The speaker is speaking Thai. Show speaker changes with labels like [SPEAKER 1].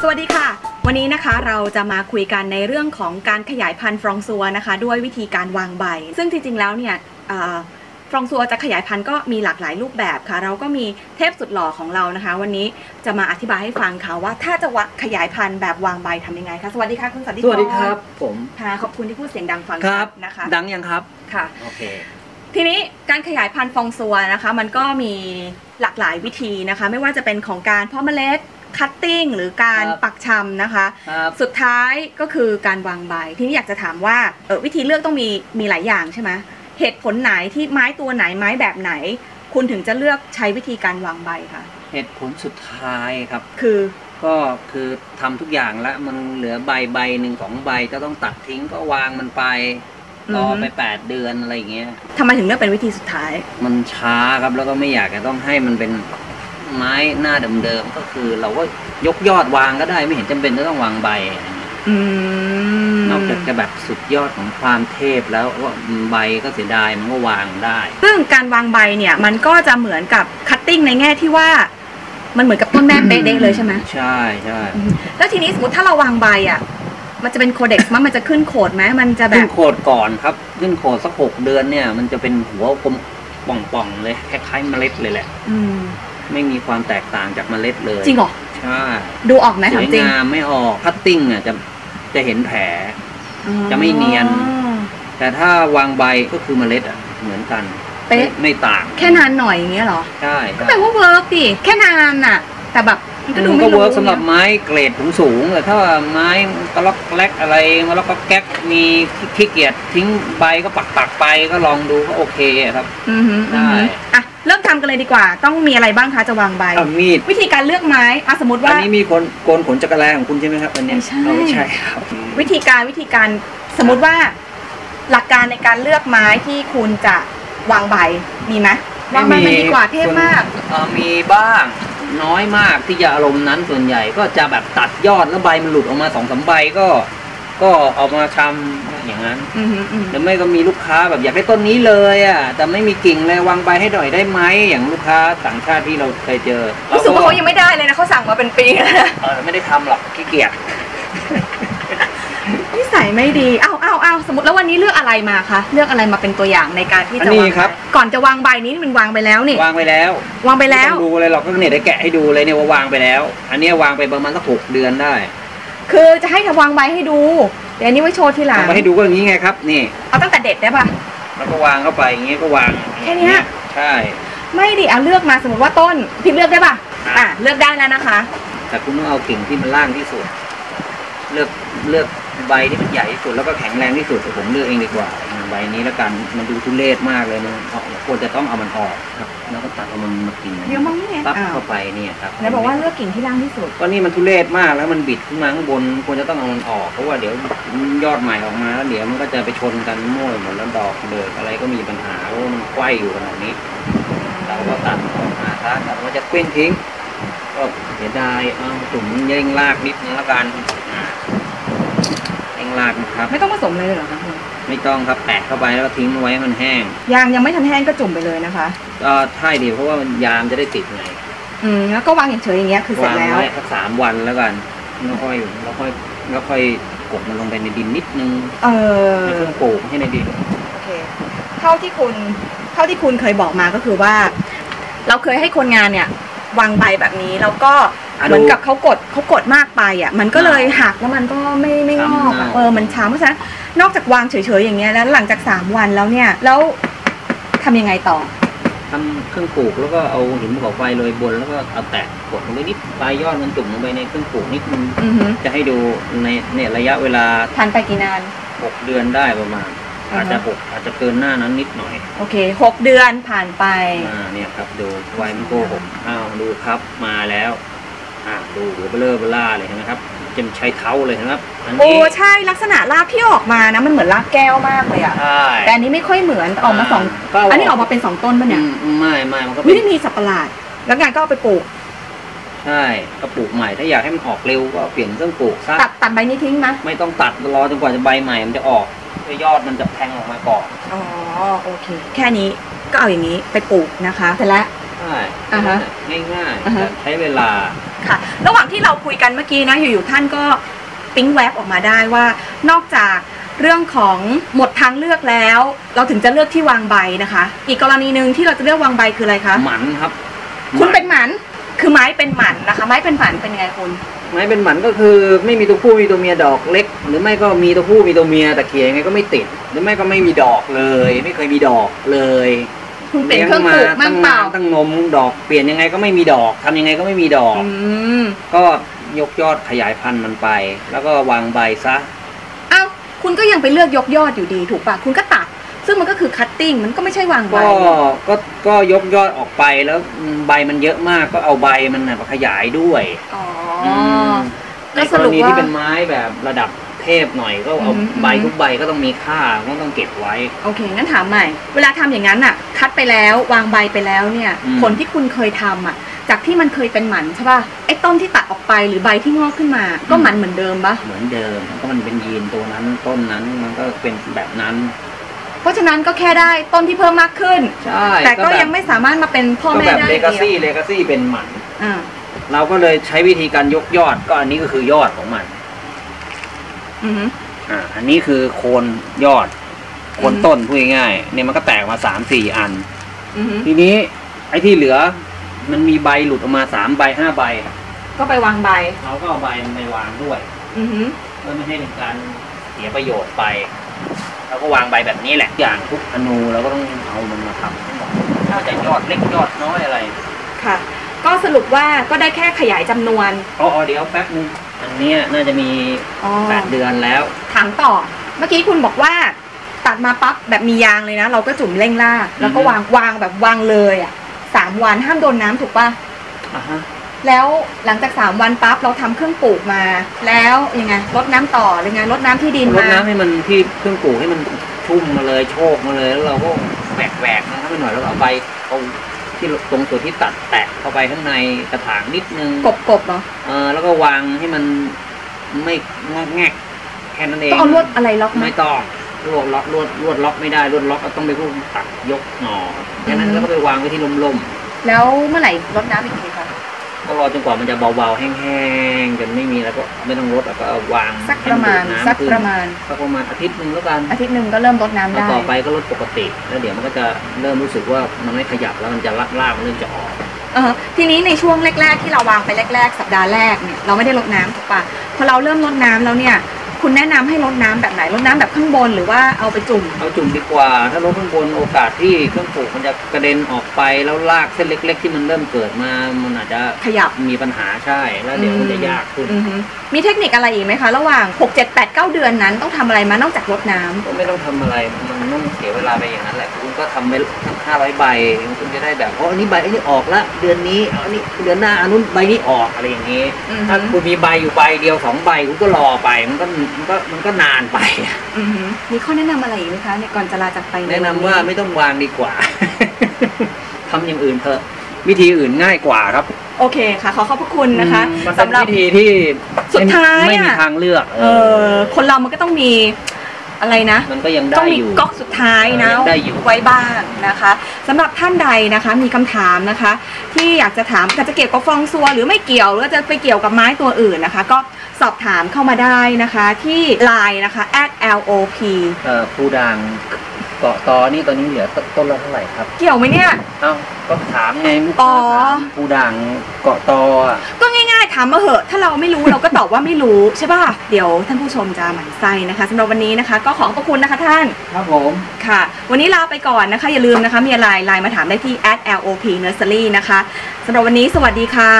[SPEAKER 1] สวัสดีค่ะวันนี้นะคะเราจะมาคุยกันในเรื่องของการขยายพันธุ์ฟรองซัวนะคะด้วยวิธีการวางใบซึ่งจริงๆแล้วเนี่ยฟรองซัวจะขยายพันธุ์ก็มีหลากหลายรูปแบบค่ะเราก็มีเทพสุดหล่อของเรานะคะวันนี้จะมาอธิบายให้ฟังค่ะว่าถ้าจะขยายพันธุ์แบบวางใบทำยังไงคะสวัสดีค่ะคุณสันติพร
[SPEAKER 2] สวัสดีครับผม
[SPEAKER 1] ค่ะขอบคุณที่พูดเสียงดังฟัง
[SPEAKER 2] ครับ
[SPEAKER 1] นะคะ
[SPEAKER 2] ดังยังครับ
[SPEAKER 1] ค่ะ
[SPEAKER 2] โอเค
[SPEAKER 1] ทีนี้การขยายพันธุ์ฟรองซัวนะคะมันก็มีหลากหลายวิธีนะคะไม่ว่าจะเป็นของการเพาะเมล็ดคัตติ้งหรือการปักชำนะคะสุดท้ายก็คือการวางใบทีนี้อยากจะถามว่าวิธีเลือกต้องมีหลายอย่างใช่ไหมเหตุผลไหนที่ไม้ตัวไหนไม้แบบไหนคุณถึงจะเลือกใช้วิธีการวางใบคะ
[SPEAKER 2] เหตุผลสุดท้ายครับ
[SPEAKER 1] ก็
[SPEAKER 2] คือทำทุกอย่างแล้วมันเหลือใบหนึ่ง2 ใบก็ต้องตัดทิ้งก็วางมันไปรอไป8 เดือนอะไรอย่างเงี้ย
[SPEAKER 1] ทำไมถึงเลือกเป็นวิธีสุดท้าย
[SPEAKER 2] มันช้าครับแล้วก็ไม่อยากจะต้องให้มันเป็นไม้หน้าเดิมๆก็คือเราก็ยกยอดวางก็ได้ไม่เห็นจำเป็นต้องวางใบนอกจากจะแบบสุดยอดของความเทพแล้วว่าใบก็เสียดายมันก็วางได้
[SPEAKER 1] ซึ่งการวางใบเนี่ยมันก็จะเหมือนกับคัตติ้งในแง่ที่ว่ามันเหมือนกับต้นแม่เป๊ะๆเลยใช่ไหม
[SPEAKER 2] ใช่ใช่
[SPEAKER 1] แล้วทีนี้สมมติถ้าเราวางใบอ่ะมันจะเป็นโคเด็กซ์มันจะขึ้นโคดไหมมันจะแบบ
[SPEAKER 2] ขึ้นโคดก่อนครับขึ้นโคดสัก6 เดือนเนี่ยมันจะเป็นหัวกลมป่องๆเลยคล้ายๆเมล็ดเลยแหละไม่มีความแตกต่างจากเมล็ดเลย
[SPEAKER 1] จริงเหรอ
[SPEAKER 2] ใช่
[SPEAKER 1] ดูออกไหม
[SPEAKER 2] สวยงามไม่ออกคัตติ้งอ่ะจะเห็นแผลจะไม่เนียนแต่ถ้าวางใบก็คือเมล็ดอ่ะเหมือนกัน
[SPEAKER 1] เป๊ะ
[SPEAKER 2] ไม่ต่าง
[SPEAKER 1] แค่นานหน่อยอย่างเงี้ยเหรอ
[SPEAKER 2] ใช่
[SPEAKER 1] ก็แปลว่าเวิร์กดิแค่นานอ่ะแต่แบบ
[SPEAKER 2] ก็ดูไม่เวิร์กสำหรับไม้เกรดสูงแต่ถ้าไม้กระล็อกแลกอะไรมาแล้วก็แก๊กมีขี้เกียจทิ้งใบก็ปักไปก็ลองดูก็โอเคครับ
[SPEAKER 1] ได้อ่ะเริ่มทำกันเลยดีกว่าต้องมีอะไรบ้างคะจะวางใบ
[SPEAKER 2] มีด
[SPEAKER 1] วิธีการเลือกไม้สมมติว่า
[SPEAKER 2] อันนี้มีโกนขนจักรแลของคุณใช่ไหมครับอันนี้ไม่ใช่ครับ
[SPEAKER 1] วิธีการสมมติว่าหลักการในการเลือกไม้ที่คุณจะวางใบมีไหมวางใบมันดีกว่าเทพมาก
[SPEAKER 2] มีบ้างน้อยมากที่จะอารมณ์นั้นส่วนใหญ่ก็จะแบบตัดยอดแล้วใบมันหลุดออกมา2-3 ใบก็เอามาทำอย่างนั้นหรือไม่ก็มีลูกค้าแบบอยากได้ต้นนี้เลยอ่ะแต่ไม่มีกิ่งเลยวางใบให้หน่อยได้ไหมอย่างลูกค้าต่างชาติที่เราเคยเจอ
[SPEAKER 1] รู้สึกว่าเขายังไม่ได้เลยนะเขาสั่งมาเป็นปีแล้ว
[SPEAKER 2] ไม่ได้ทำหรอกขี้เกียจ
[SPEAKER 1] นิสัยไม่ดีเอาสมมติแล้ววันนี้เลือกอะไรมาคะเลือกอะไรมาเป็นตัวอย่างในการที่จะวางก่อนจะวางใบนี้มันวางไปแล้วนี่
[SPEAKER 2] วางไปแล้วดูเลยเราก็เนี่ยได้แกะให้ดูเลยเนี่ยว่าวางไปแล้วอันนี้วางไปประมาณสัก6 เดือนได้
[SPEAKER 1] คือจะให้ทำวางใบให้ดูเดี๋ยวอันนี้ไว้โชว์ทีหลัง
[SPEAKER 2] มาให้ดูก็อย่างนี้ไงครับนี่
[SPEAKER 1] เอาตั้งแต่เด็ดได้ป่ะ
[SPEAKER 2] แล้วก็วางเข้าไปอย่างนี้ก็วาง
[SPEAKER 1] แค่นี้
[SPEAKER 2] ใช่
[SPEAKER 1] ไม่ดิเอาเลือกมาสมมติว่าต้นพี่เลือกได้ป่ะเลือกได้แล้วนะคะ
[SPEAKER 2] แต่คุณต้องเอากิ่งที่มันล่างที่สุดเลือกใบที่มันใหญ่ที่สุดแล้วก็แข็งแรงที่สุดผมเลือกเองดีกว่าใบนี้แล้วกันมันดูทุเรศมากเลยมันควรจะต้องเอามันออกครับแล้วก็ตัดเอามันมากิน
[SPEAKER 1] เดี๋ยวมองนี่ไง
[SPEAKER 2] ตัดเข้าไปเนี่ยครับ
[SPEAKER 1] แล้วบอกว่าเลือกกิ่งที่ล่างที่สุด
[SPEAKER 2] ก็นี่มันทุเรศมากแล้วมันบิดขึ้นมาข้างบนควรจะต้องเอามันออกเพราะว่าเดี๋ยวยอดใหม่ออกมาแล้วเดี๋ยวมันก็จะไปชนกันมั่วหมดแล้วดอกเดือกอะไรก็มีปัญหาเพราะมันไขว้อยู่ขนาดนี้เราก็ตัดออกมาถ้ามันจะเคลื่อนทิ้งก็เสียดายจุ่มเย่งลากนิดนึงแล้วกันลากนะครับ
[SPEAKER 1] ไม่ต้องผสมเลยเหรอคะคุณ
[SPEAKER 2] ไม่ต้องครับแตะเข้าไปแล้วก็ทิ้งไว้ให้มันแห้ง
[SPEAKER 1] ยังไม่ทันแห้งก็จุ่มไปเลยนะคะ
[SPEAKER 2] ก็ใช่ดีเพราะว่ายามจะได้ติดไง
[SPEAKER 1] แล้วก็วางเฉยๆอย่างเงี้ยคือเสร็จแล้ว
[SPEAKER 2] วางไว้สัก3 วันแล้วกันแล้วค่อยกดมันลงไปในดินนิดนึงในเครื่องปลูกให้ในดิน
[SPEAKER 1] โอเคเท่าที่คุณเคยบอกมาก็คือว่าเราเคยให้คนงานเนี่ยวางใบแบบนี้แล้วก็เหมือนกับเขากดมากไปมันก็เลยหักแล้วมันก็ไม่งอกมันช้าเพราะฉะนั้นนอกจากวางเฉยๆอย่างเงี้ยแล้วหลังจาก3 วันแล้วเนี่ยแล้วทำยังไงต่อ
[SPEAKER 2] ทำเครื่องปลูกแล้วก็เอาหินภูเขาไฟโรยบนแล้วก็เอาแตะกดลงไปนิดปลายยอดมันจุ่มลงไปในเครื่องปลูกนิดนึงจะให้ดูในเนี่ยระยะเวลา
[SPEAKER 1] ผ่านไปกี่นาน
[SPEAKER 2] 6 เดือนได้ประมาณอาจจะเกินหน้านั้นนิดหน่อย
[SPEAKER 1] โอเค6 เดือนผ่านไป
[SPEAKER 2] เนี่ยครับดูไวมันโกหกดูครับมาแล้วดูหัวเบลอเบล่าเลยเห็นไหมครับจะใช้เท้าเลยนะครับ
[SPEAKER 1] โอ้ใช่ลักษณะรากที่ออกมานะมันเหมือนรากแก้วมากเลยอ่ะแต่อันนี้ไม่ค่อยเหมือนออกมา2อันนี้ออกมาเป็น2 ต้นป่ะเนี่ย
[SPEAKER 2] ไม่มันก็
[SPEAKER 1] ไม่ได้มีสับประหลาดแล้วงานก็เอาไปปลูก
[SPEAKER 2] ใช่ก็ปลูกใหม่ถ้าอยากให้มันออกเร็วก็เปลี่ยนเครื่องปลูกซะ
[SPEAKER 1] ตัดใบนี้ทิ้งไหม
[SPEAKER 2] ไม่ต้องตัดรอจนกว่าจะใบใหม่มันจะออกยอดมันจะแทงออกมาก่อน
[SPEAKER 1] โอเคแค่นี้ก็เอาอย่างนี้ไปปลูกนะคะเสร็จแล้ว
[SPEAKER 2] ใช่ง่ายๆใช้เวลา
[SPEAKER 1] ค่ะระหว่างที่เราคุยกันเมื่อกี้นะอยู่ๆท่านก็ปิ๊งแวบออกมาได้ว่านอกจากเรื่องของหมดทางเลือกแล้วเราถึงจะเลือกที่วางใบนะคะอีกกรณีหนึ่งที่เราจะเลือกวางใบคืออะไรคะ
[SPEAKER 2] หมันครับ
[SPEAKER 1] คุณเป็นหมันคือไม้เป็นหมันนะคะไม้เป็นหมันเป็นไงคุณ
[SPEAKER 2] ไม้เป็นหมันก็คือไม่มีตัวผู้มีตัวเมียดอกเล็กหรือไม่ก็มีตัวผู้มีตัวเมียแต่เขียยังไงก็ไม่ติดหรือไม่ก็ไม่มีดอกเลยไม่เคยมีดอกเลย
[SPEAKER 1] คุณเป็นเครื่องปลูกมั่งเปล่า
[SPEAKER 2] ตั้งนมดอกเปลี่ยนยังไงก็ไม่มีดอกทำยังไงก็ไม่มีดอกก็ยกยอดขยายพันธุ์มันไปแล้วก็วางใบซะ
[SPEAKER 1] อ้าวคุณก็ยังไปเลือกยกยอดอยู่ดีถูกป่ะคุณก็ตัดซึ่งมันก็คือคัตติ้งมันก็ไม่ใช่วางใบ
[SPEAKER 2] ก็ยกยอดออกไปแล้วใบมันเยอะมากก็เอาใบมันมาขยายด้วยในกรณีที่เป็นไม้แบบระดับเทพหน่อยก็เอาใบทุกใบก็ต้องมีค่าก็ต้องเก็บไว้
[SPEAKER 1] โอเคงั้นถามใหม่เวลาทำอย่างนั้นอ่ะคัดไปแล้ววางใบไปแล้วเนี่ยผลที่คุณเคยทำอ่ะจากที่มันเคยเป็นหมันใช่ป่ะไอ้ต้นที่ตัดออกไปหรือใบที่งอกขึ้นมาก็หมันเหมือนเดิมป่ะ
[SPEAKER 2] เหมือนเดิมก็มันเป็นยีนตัวนั้นต้นนั้นมันก็เป็นแบบนั้น
[SPEAKER 1] เพราะฉะนั้นก็แค่ได้ต้นที่เพิ่มมากขึ้น
[SPEAKER 2] ใช่
[SPEAKER 1] แต่ก็ยังไม่สามารถมาเป็นพ่อแม่ได้
[SPEAKER 2] เลกาซี่เป็นหมันเราก็เลยใช้วิธีการยกยอดก็อันนี้ก็คือยอดของมันอันนี้คือโคนยอดโคนต้นพูดง่ายๆเนี่ยมันก็แตกมา3-4 อันทีนี้ไอ้ที่เหลือมันมีใบหลุดออกมา3 ใบ 5 ใบ
[SPEAKER 1] ก็ไปวางใบ
[SPEAKER 2] เราก็เอาใบมันไปวางด้วยเพื่อไม่ให้เป็นการเสียประโยชน์ไปเราก็วางใบแบบนี้แหละอย่างทุกอนูเราก็ต้องเอามันมาทำทั้งหมดถ้าจะยอดเล็กยอดน้อยอะไร
[SPEAKER 1] ค่ะก็สรุปว่าก็ได้แค่ขยายจำนวน
[SPEAKER 2] เดี๋ยวแป๊บนึงอันนี้น่าจะมี8 เดือนแล้ว
[SPEAKER 1] ถามต่อเมื่อกี้คุณบอกว่าตัดมาปั๊บแบบมียางเลยนะเราก็จุ่มเร่งล่าแล้วก็วางแบบวางเลยอ่ะ3 วันห้ามโดนน้ำถูกป่ะแล้วหลังจาก3 วันปั๊บเราทำเครื่องปลูกมาแล้วยังไงรดน้ำต่อหรือไงรดน้ำที่ดินมาร
[SPEAKER 2] ดน้ำให้มันที่เครื่องปลูกให้มันชุ่มมาเลยโชกมาเลยแล้วเราก็แหวกนะถ้าไม่หน่อยแล้วเอาใบเอาที่ตรงส่วนที่ตัดแตะเข้าไปข้างในกระถางนิดนึง
[SPEAKER 1] กบเหรอ
[SPEAKER 2] แล้วก็วางให้มันไม่งอกแงกแค่นั้นเอง
[SPEAKER 1] ต้องเอาลวดอะไรล็อก
[SPEAKER 2] ไม่ต้องลวดล็อกไม่ได้ลวดล็อกต้องไปพวกตัดยกหน่อแค่นั้นแล้วก็ไปวางไว้ที่ล่ม
[SPEAKER 1] ๆแล้วเมื่อไหร่รดน้ำอีกทีคะ
[SPEAKER 2] ก็รอจนกว่ามันจะเบาๆแห้งๆจนไม่มีแล้วก็ไม่ต้องรดแล้วก็วาง
[SPEAKER 1] สักประมาณอาทิตย์
[SPEAKER 2] นึงแล้วกัน
[SPEAKER 1] อาทิตย์นึงก็เริ่มรดน้ำได้
[SPEAKER 2] ต่อไปก็รดปกติแล้วเดี๋ยวมันก็จะเริ่มรู้สึกว่ามันไม่ขยับแล้วมันจะลากมันเริ่มจะออก
[SPEAKER 1] ทีนี้ในช่วงแรกๆที่เราวางไปแรกๆสัปดาห์แรกเนี่ยเราไม่ได้รดน้ำถูกปะพอเราเริ่มรดน้ำแล้วเนี่ยคุณแนะนำให้รดน้ำแบบไหนรดน้ำแบบข้างบนหรือว่าเอาไปจุ่ม
[SPEAKER 2] ดีกว่าถ้ารดข้างบนโอกาสที่เครื่องปลูกมันจะกระเด็นออกไปแล้วรากเส้นเล็กๆที่มันเริ่มเกิดมามันอาจจะ
[SPEAKER 1] ขยับ
[SPEAKER 2] มีปัญหาใช่แล้วเดี๋ยวมันจะยากขึ้น
[SPEAKER 1] มีเทคนิคอะไรอีกไหมคะระหว่าง6 7 8 9 เดือนนั้นต้องทำอะไรมานอกจากรดน้ำ
[SPEAKER 2] ก็ไม่ต้องทำอะไรมันต้องเสียเวลาไปอย่างนั้นแหละคุณก็ทำไปทั้ง500 ใบคุณจะได้แบบอันนี้ใบอันนี้ออกละเดือนนี้อันนี้เดือนหน้าอันนู้นใบนี้ออกอะไรอย่างนี้ถ้าคุณมีใบอยู่ใบเดียว2 ใบคุณก็รอไปมันก็นานไป
[SPEAKER 1] มีข้อแนะนำอะไรอีกไหมคะในก่อนจะลาจากไป
[SPEAKER 2] แนะนำว่าไม่ต้องวางดีกว่า ทำอย่างอื่นเถอะวิธีอื่นง่ายกว่าครับ
[SPEAKER 1] โอเคค่ะขอบพระคุณนะคะ
[SPEAKER 2] สำหรับวิธีที่
[SPEAKER 1] สุดท้าย
[SPEAKER 2] ไม่มีทางเลือก
[SPEAKER 1] คนเรามันก็ต้องมีอะไรนะ
[SPEAKER 2] มันก็ยังได้อยู่
[SPEAKER 1] ก๊อกสุดท้ายนะไว้บ้างนะคะสำหรับท่านใดนะคะมีคำถามนะคะที่อยากจะถามจะเกี่ยวกับฟองซัวหรือไม่เกี่ยวหรือจะไปเกี่ยวกับไม้ตัวอื่นนะคะก็สอบถามเข้ามาได้นะคะที่ LINE นะคะ @LOP
[SPEAKER 2] ผู้ดังเกาะตอนี่ตอนนี้เหลือต้นละเท่าไหร่ครับ
[SPEAKER 1] เกี่ยวไหมเนี่ย
[SPEAKER 2] ก็ถามไงผู้ดังเกาะตอ
[SPEAKER 1] ก็ง่ายๆถามมาเหอะถ้าเราไม่รู้เราก็ตอบว่าไม่รู้ใช่ป่ะเดี๋ยวท่านผู้ชมจะหมั่นไส้นะคะสำหรับวันนี้นะคะก็ขอบพระคุณนะคะท่าน
[SPEAKER 2] ครับผม
[SPEAKER 1] ค่ะวันนี้ลาไปก่อนนะคะอย่าลืมนะคะมีอะไรไลน์มาถามได้ที่ @LOP Nursery นะคะสำหรับวันนี้สวัสดีค่ะ